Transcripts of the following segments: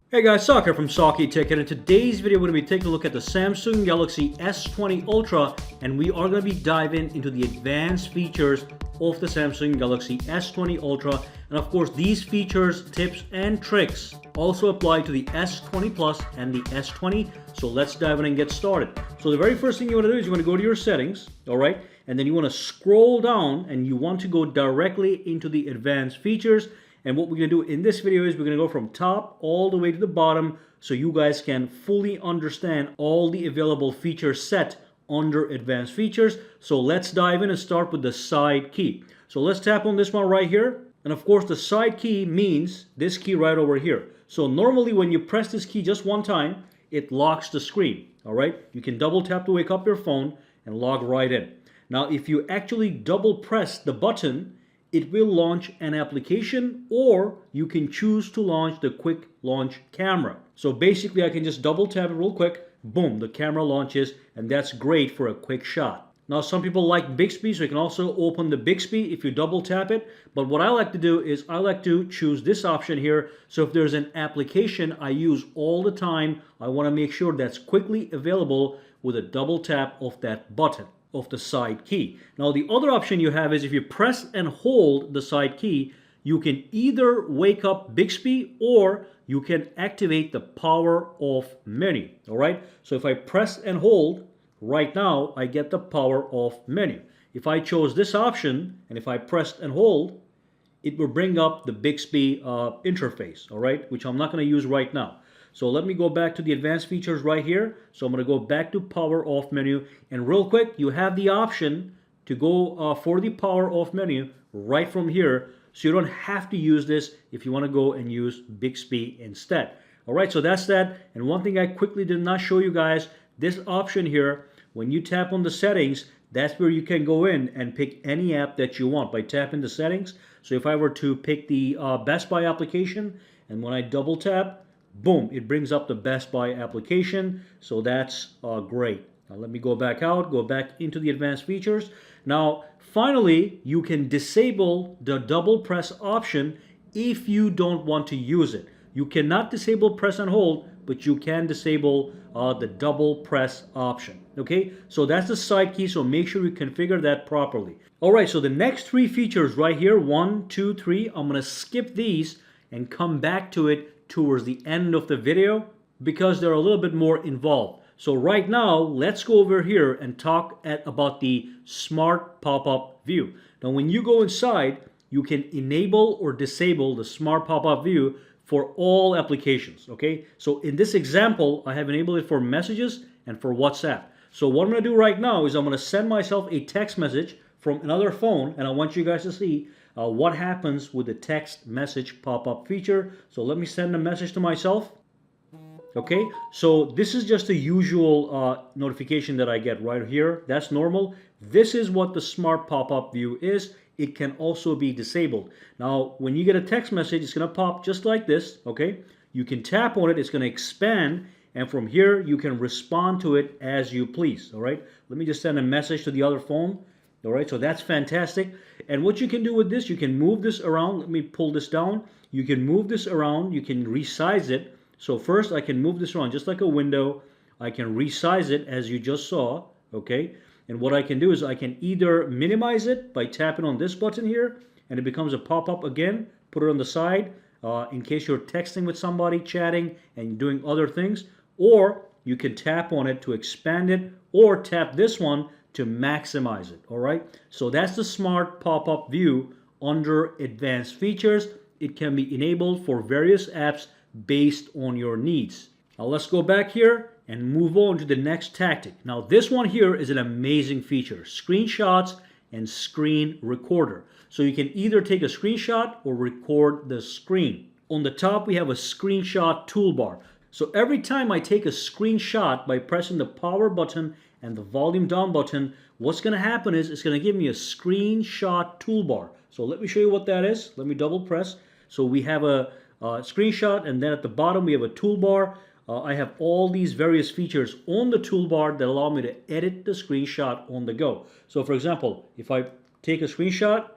Hey guys, Soccer from SAKITECH, and in today's video we're going to be taking a look at the Samsung Galaxy S20 Ultra, and we are going to be diving into the advanced features of the Samsung Galaxy S20 Ultra. And of course, these features, tips, and tricks also apply to the S20 Plus and the S20. So let's dive in and get started. So the very first thing you want to do is you want to go to your settings, alright? And then you want to scroll down and you want to go directly into the advanced features. And what we're going to do in this video is we're going to go from top all the way to the bottom so you guys can fully understand all the available features set under advanced features. So let's dive in and start with the side key. So let's tap on this one right here. And of course the side key means this key right over here. So normally when you press this key just one time, it locks the screen. Alright, you can double tap to wake up your phone and log right in. Now if you actually double press the button, it will launch an application, or you can choose to launch the quick launch camera. So basically I can just double tap it real quick, boom, the camera launches, and that's great for a quick shot. Now some people like Bixby, so you can also open the Bixby if you double tap it, but what I like to do is I like to choose this option here. So if there's an application I use all the time, I want to make sure that's quickly available with a double tap of that button of the side key. Now the other option you have is if you press and hold the side key, you can either wake up Bixby or you can activate the power off menu. All right, so if I press and hold right now, I get the power off menu. If I chose this option and if I pressed and hold, it will bring up the Bixby interface, all right, which I'm not going to use right now. So let me go back to the advanced features right here. So I'm going to go back to power off menu, and real quick, you have the option to go for the power off menu right from here. So you don't have to use this if you want to go and use Bixby instead. All right, so that's that. And one thing I quickly did not show you guys, this option here, when you tap on the settings, that's where you can go in and pick any app that you want by tapping the settings. So if I were to pick the Best Buy application, and when I double tap, boom, it brings up the Best Buy application. So that's great. Now let me go back out, go back into the advanced features. Now finally, you can disable the double press option if you don't want to use it. You cannot disable press and hold, but you can disable the double press option. Okay, so that's the side key, so make sure you configure that properly. Alright, so the next three features right here, 1, 2, 3, I'm going to skip these and come back to it towards the end of the video because they're a little bit more involved. So right now, let's go over here and talk about the smart pop-up view. Now when you go inside, you can enable or disable the smart pop-up view for all applications, okay? So in this example, I have enabled it for messages and for WhatsApp. So what I'm going to do right now is I'm going to send myself a text message from another phone, and I want you guys to see what happens with the text message pop-up feature. So let me send a message to myself. Okay, so this is just a usual notification that I get right here. That's normal. This is what the smart pop-up view is. It can also be disabled. Now, when you get a text message, it's going to pop just like this. Okay, you can tap on it. It's going to expand. And from here, you can respond to it as you please. All right, let me just send a message to the other phone. All right, so that's fantastic. And what you can do with this, you can move this around. Let me pull this down. You can move this around. You can resize it. So first I can move this around just like a window. I can resize it as you just saw. Okay, and what I can do is I can either minimize it by tapping on this button here, and it becomes a pop-up again. Put it on the side in case you're texting with somebody, chatting, and doing other things. Or you can tap on it to expand it, or tap this one to maximize it. All right, so that's the smart pop-up view under advanced features. It can be enabled for various apps based on your needs. Now let's go back here and move on to the next tactic. Now this one here is an amazing feature, screenshots and screen recorder. So you can either take a screenshot or record the screen. On the top we have a screenshot toolbar. So every time I take a screenshot by pressing the power button and the volume down button, what's going to happen is it's going to give me a screenshot toolbar. So let me show you what that is. Let me double press. So we have a screenshot, and then at the bottom we have a toolbar. I have all these various features on the toolbar that allow me to edit the screenshot on the go. So for example, if I take a screenshot,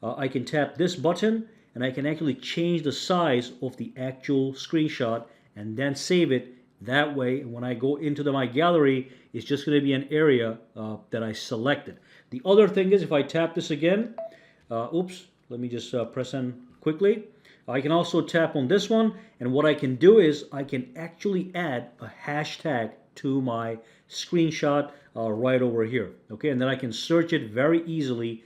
I can tap this button and I can actually change the size of the actual screenshot and then save it. That way, when I go into my gallery, it's just going to be an area that I selected. The other thing is, if I tap this again, oops, let me just press in quickly. I can also tap on this one, and what I can do is I can actually add a hashtag to my screenshot right over here. Okay, and then I can search it very easily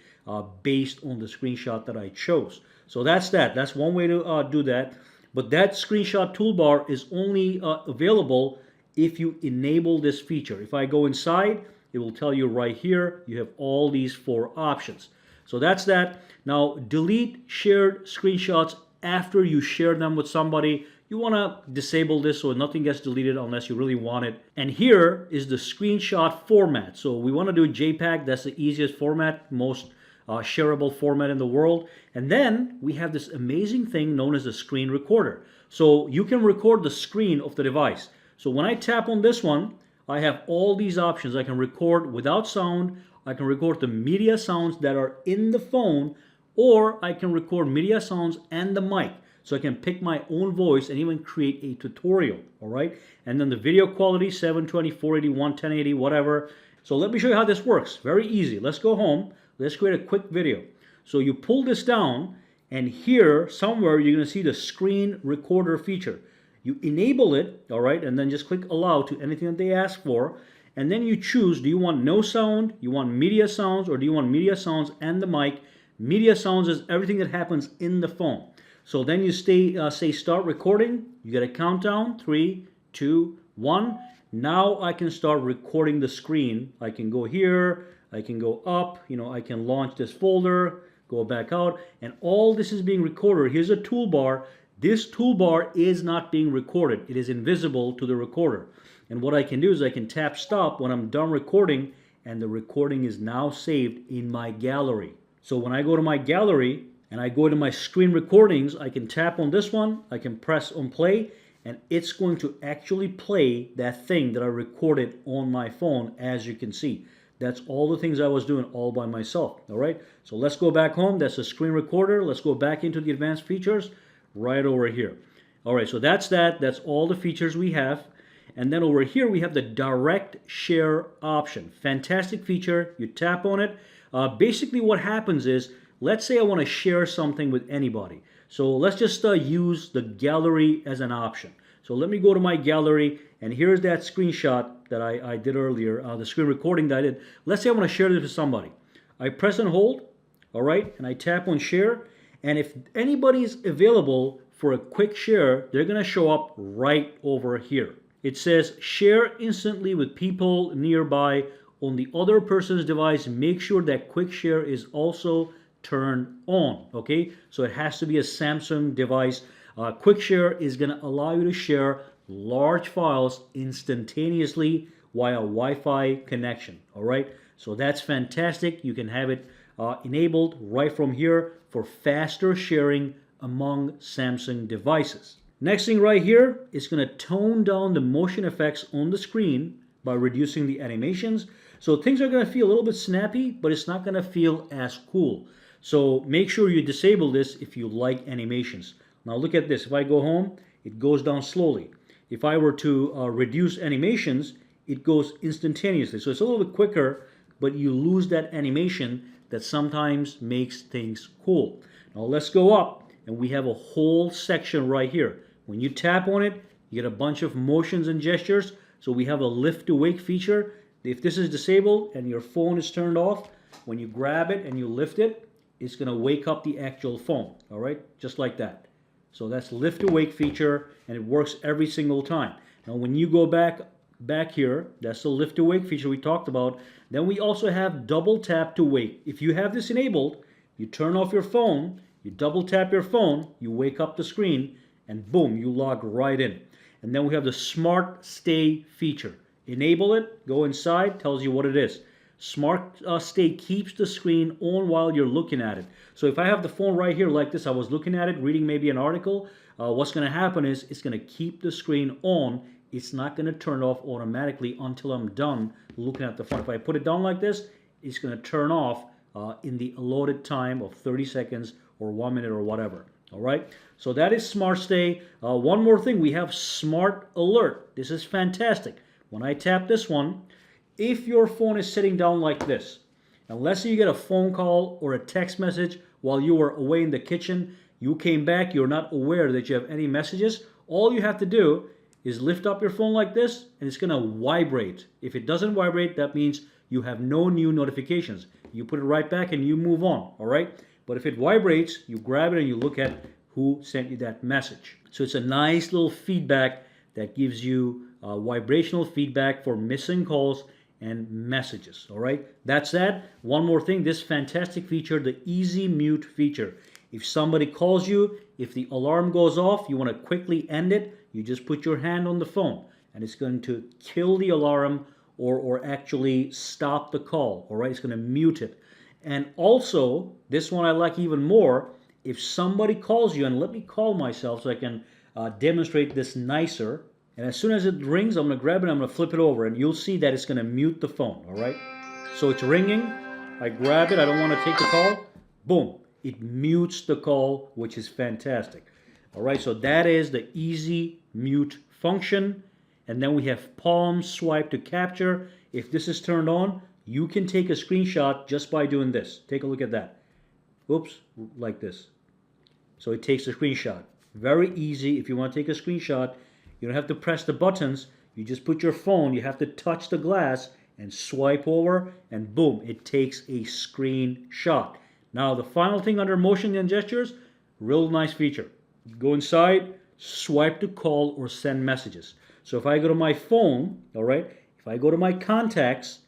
based on the screenshot that I chose. So that's that. That's one way to do that. But that screenshot toolbar is only available if you enable this feature. If I go inside, it will tell you right here, you have all these 4 options. So that's that. Now, delete shared screenshots after you share them with somebody. You want to disable this so nothing gets deleted unless you really want it. And here is the screenshot format. So we want to do JPEG. That's the easiest format, most shareable format in the world. And then we have this amazing thing known as a screen recorder. So you can record the screen of the device. So when I tap on this one, I have all these options. I can record without sound. I can record the media sounds that are in the phone, or I can record media sounds and the mic. So I can pick my own voice and even create a tutorial, all right? And then the video quality, 720, 480, 1080, whatever. So let me show you how this works. Very easy. Let's go home. Let's create a quick video. So you pull this down, and here somewhere you're going to see the screen recorder feature. You enable it, all right, and then just click allow to anything that they ask for. And then you choose, do you want no sound, you want media sounds, or do you want media sounds and the mic? Media sounds is everything that happens in the phone. So then you say start recording. You get a countdown, 3, 2, 1. Now I can start recording the screen. I can go here, I can go up, I can launch this folder, go back out, and all this is being recorded. Here's a toolbar. This toolbar is not being recorded. It is invisible to the recorder. And what I can do is I can tap stop when I'm done recording, and the recording is now saved in my gallery. So when I go to my gallery and I go to my screen recordings, I can tap on this one, I can press on play, and it's going to actually play that thing that I recorded on my phone, as you can see. That's all the things I was doing all by myself, all right? So let's go back home. That's a screen recorder. Let's go back into the advanced features right over here. All right, so that's that. That's all the features we have. And then over here, we have the direct share option. Fantastic feature. You tap on it. Basically what happens is, let's say I want to share something with anybody. So let's just use the gallery as an option. So let me go to my gallery, and here's that screenshot that I did earlier, the screen recording that I did. Let's say I want to share this with somebody. I press and hold, all right, and I tap on share. And if anybody is available for a quick share, they're going to show up right over here. It says share instantly with people nearby on the other person's device. Make sure that quick share is also turned on, okay? So it has to be a Samsung device. Quick share is going to allow you to share large files instantaneously via Wi-Fi connection, all right? So that's fantastic. You can have it enabled right from here for faster sharing among Samsung devices. Next thing right here is going to tone down the motion effects on the screen by reducing the animations. So things are going to feel a little bit snappy, but it's not going to feel as cool. So make sure you disable this if you like animations. Now look at this. If I go home, it goes down slowly. If I were to reduce animations, it goes instantaneously. So it's a little bit quicker, but you lose that animation that sometimes makes things cool. Now let's go up, and we have a whole section right here. When you tap on it, you get a bunch of motions and gestures. So we have a lift to wake feature. If this is disabled and your phone is turned off, when you grab it and you lift it, it's going to wake up the actual phone, all right? Just like that. So that's lift to wake feature, and it works every single time. Now when you go back here, that's the lift to wake feature we talked about. Then we also have double tap to wake. If you have this enabled, you turn off your phone, you double tap your phone, you wake up the screen, and boom, you log right in. And then we have the smart stay feature. Enable it, go inside, tells you what it is. Smart stay keeps the screen on while you're looking at it. So if I have the phone right here like this, I was looking at it, reading maybe an article, what's going to happen is it's going to keep the screen on. It's not going to turn off automatically until I'm done looking at the phone. If I put it down like this, it's going to turn off in the allotted time of 30 seconds or 1 minute or whatever. All right, so that is Smart Stay. One more thing, we have Smart Alert. This is fantastic. When I tap this one, if your phone is sitting down like this, unless you get a phone call or a text message while you were away in the kitchen, you came back, you're not aware that you have any messages, all you have to do is lift up your phone like this and it's going to vibrate. If it doesn't vibrate, that means you have no new notifications. You put it right back and you move on, all right? But if it vibrates, you grab it and you look at who sent you that message. So it's a nice little feedback that gives you vibrational feedback for missing calls and messages, all right? That's that. One more thing, this fantastic feature, the easy mute feature. If somebody calls you, if the alarm goes off, you want to quickly end it, you just put your hand on the phone and it's going to kill the alarm or actually stop the call, all right? It's going to mute it. And also, this one I like even more, if somebody calls you, and let me call myself so I can demonstrate this nicer, and as soon as it rings, I'm going to grab it and I'm going to flip it over and you'll see that it's going to mute the phone, all right? So it's ringing, I grab it, I don't want to take the call, boom, it mutes the call, which is fantastic. All right, so that is the easy mute function. And then we have palm swipe to capture. If this is turned on, you can take a screenshot just by doing this. Take a look at that. Oops, like this. So it takes a screenshot. Very easy. If you want to take a screenshot, you don't have to press the buttons. You just put your phone, you have to touch the glass and swipe over and boom, it takes a screenshot. Now the final thing under motion and gestures, real nice feature. Go inside, swipe to call or send messages. So if I go to my phone, all right, if I go to my contacts,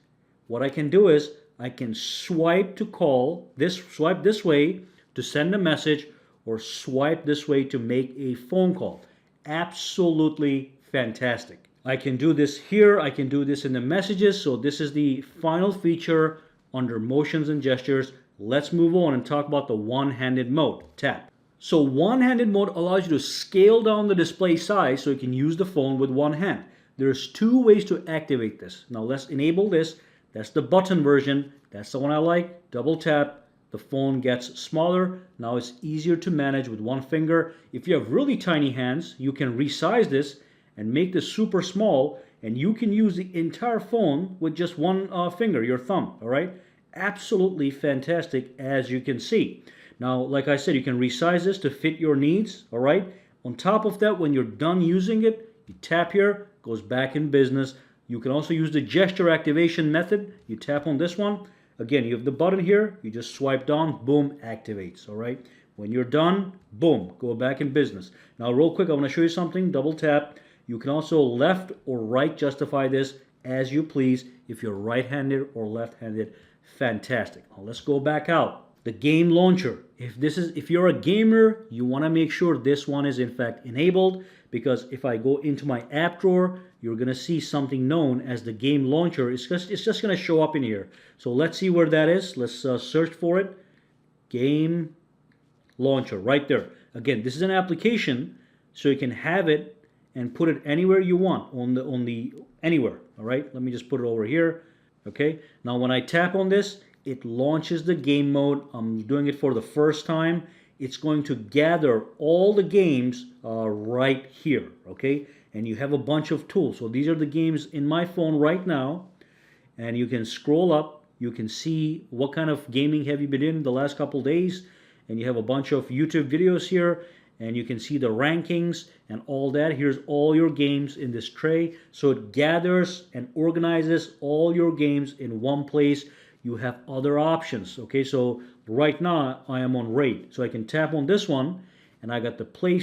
what I can do is I can swipe to call, swipe this way to send a message, or swipe this way to make a phone call. Absolutely fantastic. I can do this here, I can do this in the messages, so this is the final feature under motions and gestures. Let's move on and talk about the one-handed mode. Tap. So one-handed mode allows you to scale down the display size so you can use the phone with one hand. There's two ways to activate this. Now let's enable this. That's the button version. That's the one I like. Double tap. The phone gets smaller. Now it's easier to manage with one finger. If you have really tiny hands, you can resize this and make this super small, and you can use the entire phone with just one finger, your thumb, all right? Absolutely fantastic, as you can see. Now, like I said, you can resize this to fit your needs, all right? On top of that, when you're done using it, you tap here, goes back in business. You can also use the gesture activation method. You tap on this one. Again, you have the button here. You just swipe down, boom, activates, all right? When you're done, boom, go back in business. Now, real quick, I want to show you something. Double tap. You can also left or right justify this as you please. If you're right-handed or left-handed, fantastic. Now, let's go back out. The game launcher. If you're a gamer, you want to make sure this one is in fact enabled, because if I go into my app drawer, you're going to see something known as the game launcher. It's just going to show up in here. So let's see where that is. Let's search for it. Game launcher, right there. Again, this is an application, so you can have it and put it anywhere you want anywhere. All right. Let me just put it over here. Okay. Now when I tap on this, it launches the game mode. I'm doing it for the first time. It's going to gather all the games right here, okay? And you have a bunch of tools. So these are the games in my phone right now. And you can scroll up. You can see what kind of gaming have you been in the last couple days. And you have a bunch of YouTube videos here. And you can see the rankings and all that. Here's all your games in this tray. So it gathers and organizes all your games in one place. You have other options, okay? So right now I am on Raid, so I can tap on this one, and I got the play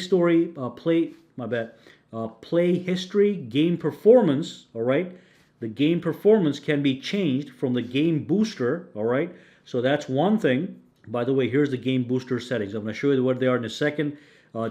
history, game performance, all right? The game performance can be changed from the game booster, all right? So that's one thing. By the way, here's the game booster settings. I'm going to show you what they are in a second,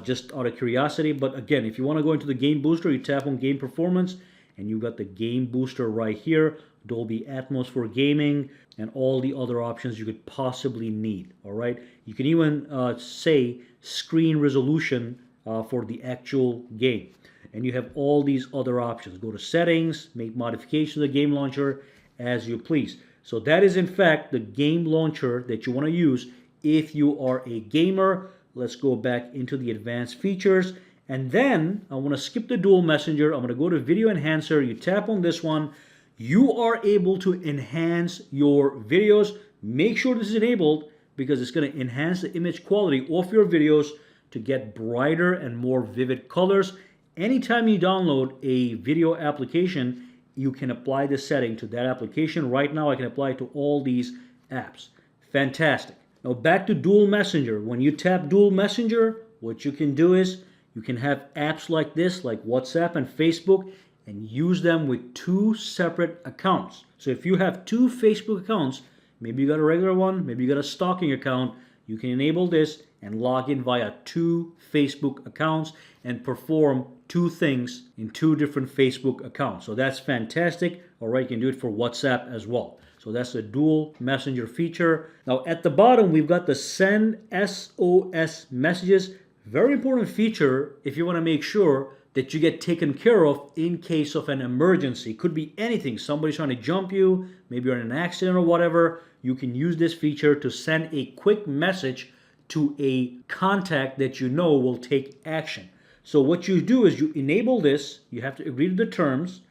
just out of curiosity. But again, if you want to go into the game booster, you tap on game performance, and you got the game booster right here. Dolby Atmos for gaming, and all the other options you could possibly need, all right? You can even say screen resolution for the actual game. And you have all these other options. Go to settings, make modifications to the game launcher as you please. So that is in fact the game launcher that you want to use if you are a gamer. Let's go back into the advanced features. And then I want to skip the dual messenger. I'm going to go to video enhancer. You tap on this one. You are able to enhance your videos. Make sure this is enabled because it's going to enhance the image quality of your videos to get brighter and more vivid colors. Anytime you download a video application, you can apply this setting to that application. Right now, I can apply it to all these apps. Fantastic. Now back to dual messenger. When you tap dual messenger, what you can do is you can have apps like this, like WhatsApp and Facebook, and use them with two separate accounts. So if you have two Facebook accounts, maybe you got a regular one, maybe you got a stalking account, you can enable this and log in via two Facebook accounts and perform two things in two different Facebook accounts. So that's fantastic. All right, you can do it for WhatsApp as well. So that's the dual messenger feature. Now at the bottom, we've got the send SOS messages. Very important feature if you want to make sure that you get taken care of in case of an emergency. Could be anything. Somebody's trying to jump you, maybe you're in an accident or whatever. You can use this feature to send a quick message to a contact that you know will take action. So what you do is you enable this. You have to agree to the terms.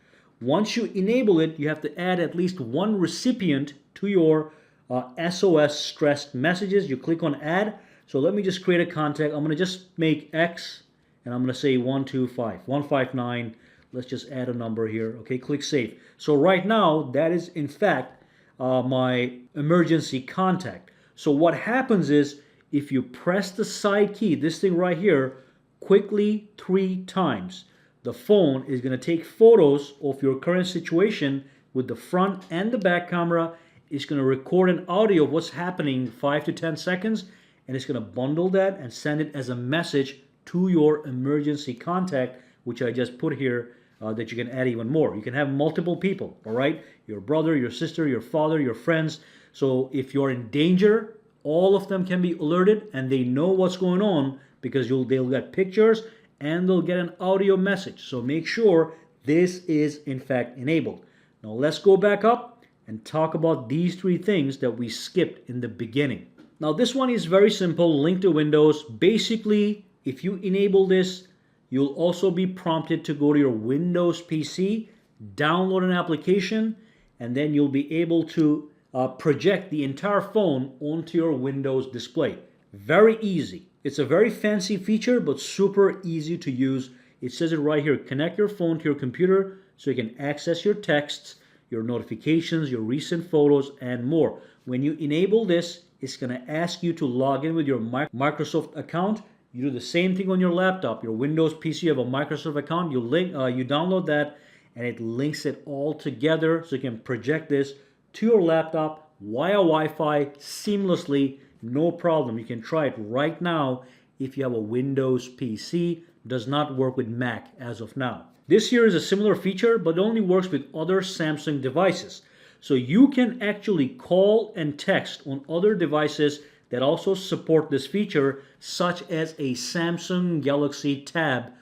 Once you enable it, you have to add at least one recipient to your SOS stressed messages. You click on add. So let me just create a contact. I'm going to just make X and I'm going to say 125, 159. Let's just add a number here. Okay, click save. So right now, that is in fact my emergency contact. So what happens is if you press the side key, this thing right here, quickly 3 times, the phone is going to take photos of your current situation with the front and the back camera. It's going to record an audio of what's happening 5 to 10 seconds, and it's going to bundle that and send it as a message to your emergency contact, which I just put here, that you can add even more. You can have multiple people, all right? Your brother, your sister, your father, your friends. So if you're in danger, all of them can be alerted and they know what's going on because they'll get pictures and they'll get an audio message. So make sure this is in fact enabled. Now let's go back up and talk about these 3 things that we skipped in the beginning. Now this one is very simple, link to Windows. Basically, if you enable this, you'll also be prompted to go to your Windows PC, download an application, and then you'll be able to project the entire phone onto your Windows display. Very easy. It's a very fancy feature, but super easy to use. It says it right here, connect your phone to your computer so you can access your texts, your notifications, your recent photos, and more. When you enable this, it's going to ask you to log in with your Microsoft account. You do the same thing on your laptop, your Windows PC, you have a Microsoft account, you download that, and it links it all together so you can project this to your laptop via Wi-Fi seamlessly, no problem. You can try it right now if you have a Windows PC. Does not work with Mac as of now. This here is a similar feature, but it only works with other Samsung devices. So you can actually call and text on other devices that also support this feature, such as a Samsung Galaxy Tab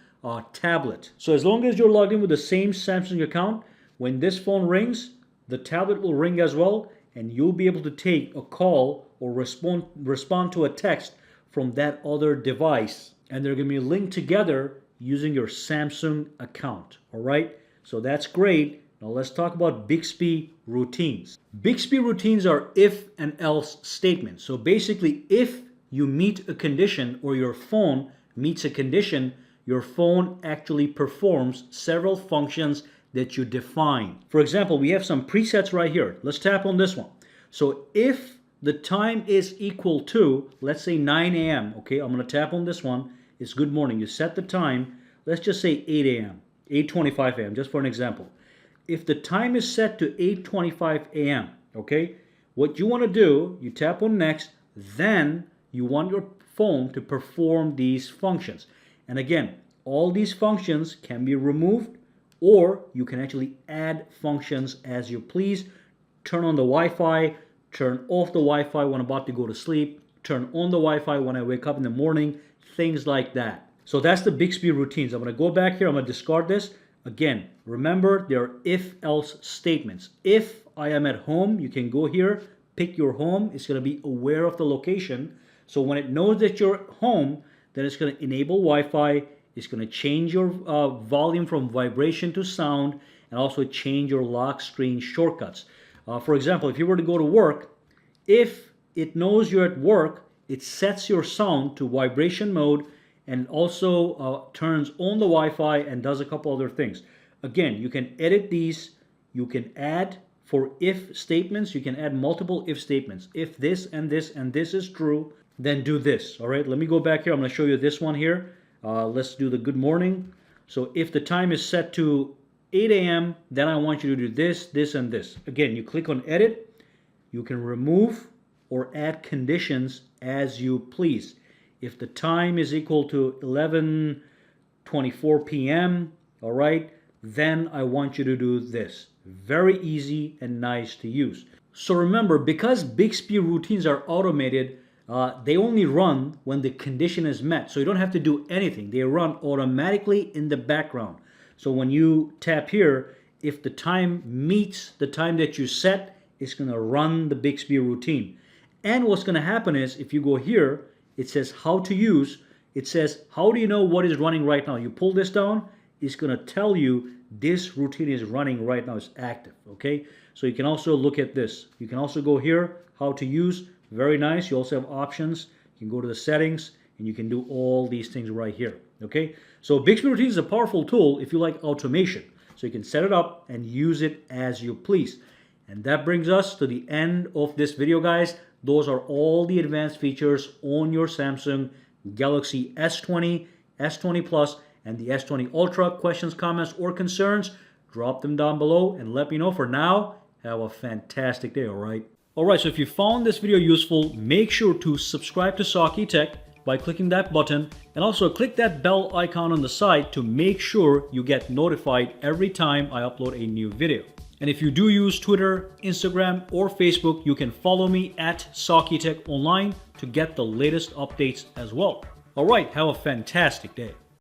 tablet. So as long as you're logged in with the same Samsung account, when this phone rings, the tablet will ring as well, and you'll be able to take a call or respond to a text from that other device. And they're going to be linked together using your Samsung account. All right, so that's great. Now let's talk about Bixby routines. Bixby routines are if and else statements. So basically, if you meet a condition or your phone meets a condition, your phone actually performs several functions that you define. For example, we have some presets right here. Let's tap on this one. So if the time is equal to, let's say 9 a.m. Okay, I'm going to tap on this one. It's good morning. You set the time. Let's just say 8 a.m., 8:25 a.m., just for an example. If the time is set to 8:25 a.m., okay, what you want to do, you tap on next, then you want your phone to perform these functions. And again, all these functions can be removed, or you can actually add functions as you please. Turn on the Wi-Fi, turn off the Wi-Fi when I'm about to go to sleep, turn on the Wi-Fi when I wake up in the morning, things like that. So that's the Bixby routines. I'm going to go back here. I'm going to discard this. Again, remember, there are if-else statements. If I am at home, you can go here, pick your home. It's going to be aware of the location. So when it knows that you're at home, then it's going to enable Wi-Fi. It's going to change your volume from vibration to sound, and also change your lock screen shortcuts. For example, if you were to go to work, if it knows you're at work, it sets your sound to vibration mode and also turns on the Wi-Fi and does a couple other things. Again, you can edit these. You can add for if statements. You can add multiple if statements. If this and this and this is true, then do this. All right, let me go back here. I'm going to show you this one here. Let's do the good morning. So if the time is set to 8 a.m., then I want you to do this, this, and this. Again, you click on edit. You can remove or add conditions as you please. If the time is equal to 11:24 p.m., all right, then I want you to do this. Very easy and nice to use. So remember, because Bixby routines are automated, they only run when the condition is met. So you don't have to do anything. They run automatically in the background. So when you tap here, if the time meets the time that you set, it's going to run the Bixby routine. And what's going to happen is, if you go here, it says how to use. It says, how do you know what is running right now? You pull this down, it's going to tell you this routine is running right now. It's active, okay? So you can also look at this. You can also go here, how to use. Very nice. You also have options. You can go to the settings, and you can do all these things right here, okay? So Bixby Routines is a powerful tool if you like automation. So you can set it up and use it as you please. And that brings us to the end of this video, guys. Those are all the advanced features on your Samsung Galaxy S20, S20 Plus, and the S20 Ultra. Questions, comments, or concerns, drop them down below and let me know. For now, have a fantastic day, all right? All right, so if you found this video useful, make sure to subscribe to SAKITECH by clicking that button, and also click that bell icon on the side to make sure you get notified every time I upload a new video. And if you do use Twitter, Instagram, or Facebook, you can follow me at SAKITECH Online to get the latest updates as well. All right, have a fantastic day.